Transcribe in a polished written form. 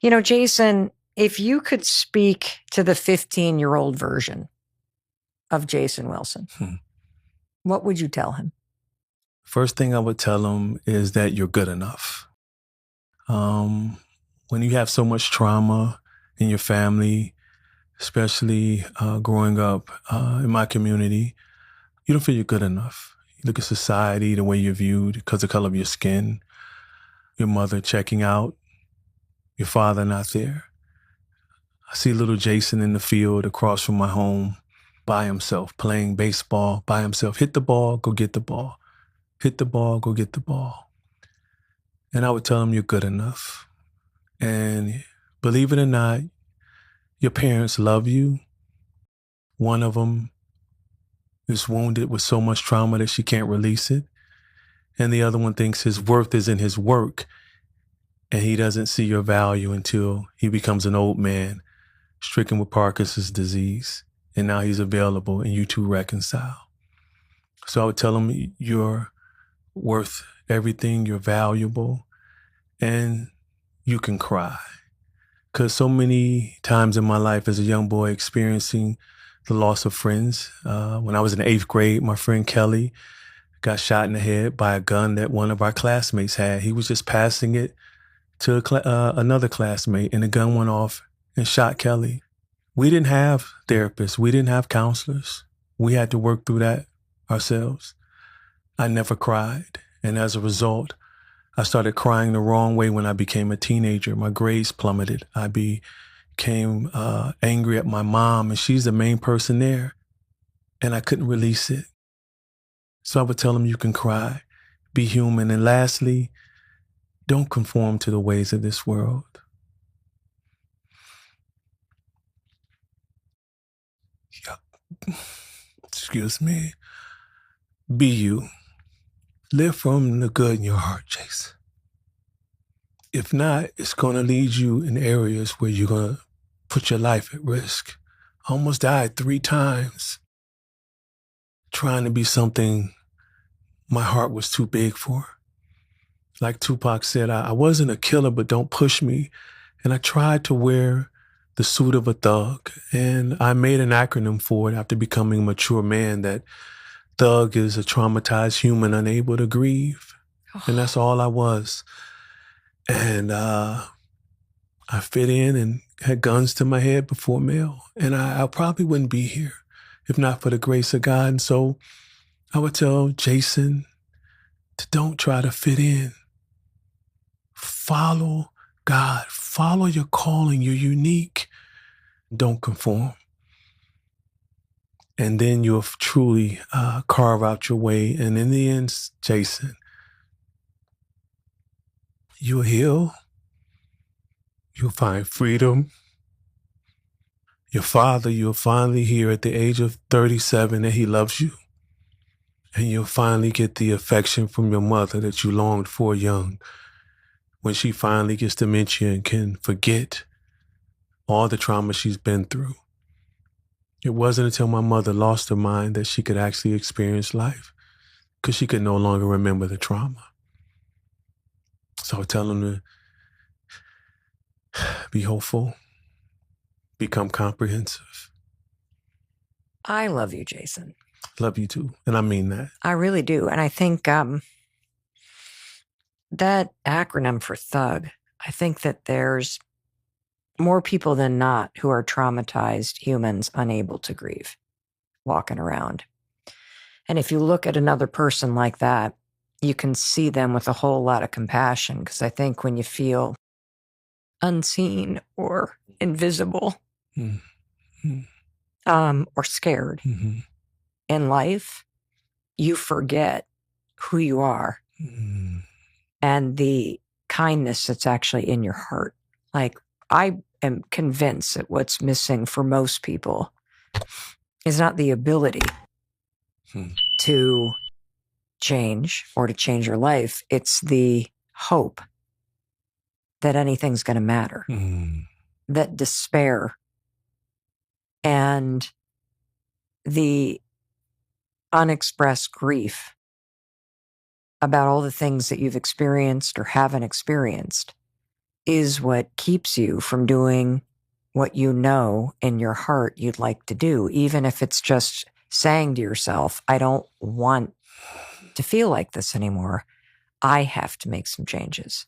Jason, if you could speak to the 15-year-old version of Jason Wilson, what would you tell him? First thing I would tell him is that you're good enough. When you have so much trauma in your family, especially growing up in my community, you don't feel you're good enough. You look at society, the way you're viewed because of the color of your skin, your mother checking out, your father not there. I see little Jason in the field across from my home by himself, playing baseball by himself. Hit the ball, go get the ball. Hit the ball, go get the ball. And I would tell him you're good enough. And believe it or not, your parents love you. One of them is wounded with so much trauma that she can't release it. And the other one thinks his worth is in his work. And he doesn't see your value until he becomes an old man, stricken with Parkinson's disease. And now he's available and you two reconcile. So I would tell him you're worth everything, you're valuable, and you can cry. Because so many times in my life as a young boy experiencing the loss of friends, when I was in the 8th grade, my friend Kelly got shot in the head by a gun that one of our classmates had. He was just passing it to another classmate, and the gun went off and shot Kelly. We didn't have therapists. We didn't have counselors. We had to work through that ourselves. I never cried. And as a result, I started crying the wrong way when I became a teenager. My grades plummeted. I became angry at my mom, and she's the main person there. And I couldn't release it. So I would tell them you can cry, be human. And lastly, don't conform to the ways of this world. Yeah. Excuse me. Be you. Live from the good in your heart, Jason. If not, it's going to lead you in areas where you're going to put your life at risk. I almost died 3 times trying to be something my heart was too big for. Like Tupac said, I wasn't a killer, but don't push me. And I tried to wear the suit of a thug. And I made an acronym for it after becoming a mature man, that thug is a traumatized human unable to grieve. And that's all I was. And I fit in and had guns to my head before mail. And I probably wouldn't be here if not for the grace of God. And so I would tell Jason to don't try to fit in. Follow God. Follow your calling. You're unique. Don't conform. And then you'll truly carve out your way. And in the end, Jason, you'll heal. You'll find freedom. Your father, you'll finally hear at the age of 37 that he loves you. And you'll finally get the affection from your mother that you longed for young, when she finally gets dementia and can forget all the trauma she's been through. It wasn't until my mother lost her mind that she could actually experience life, because she could no longer remember the trauma. So I tell them to be hopeful, become comprehensive. I love you, Jason. Love you too. And I mean that. I really do. And I think that acronym for thug, I think that there's more people than not who are traumatized humans unable to grieve walking around. And if you look at another person like that, you can see them with a whole lot of compassion, because I think when you feel unseen or invisible or scared in life, you forget who you are and the kindness that's actually in your heart. Like, I am convinced that what's missing for most people is not the ability to change or to change your life. It's the hope that anything's going to matter, that despair and the unexpressed grief about all the things that you've experienced or haven't experienced is what keeps you from doing what you know in your heart you'd like to do, even if it's just saying to yourself, I don't want to feel like this anymore. I have to make some changes.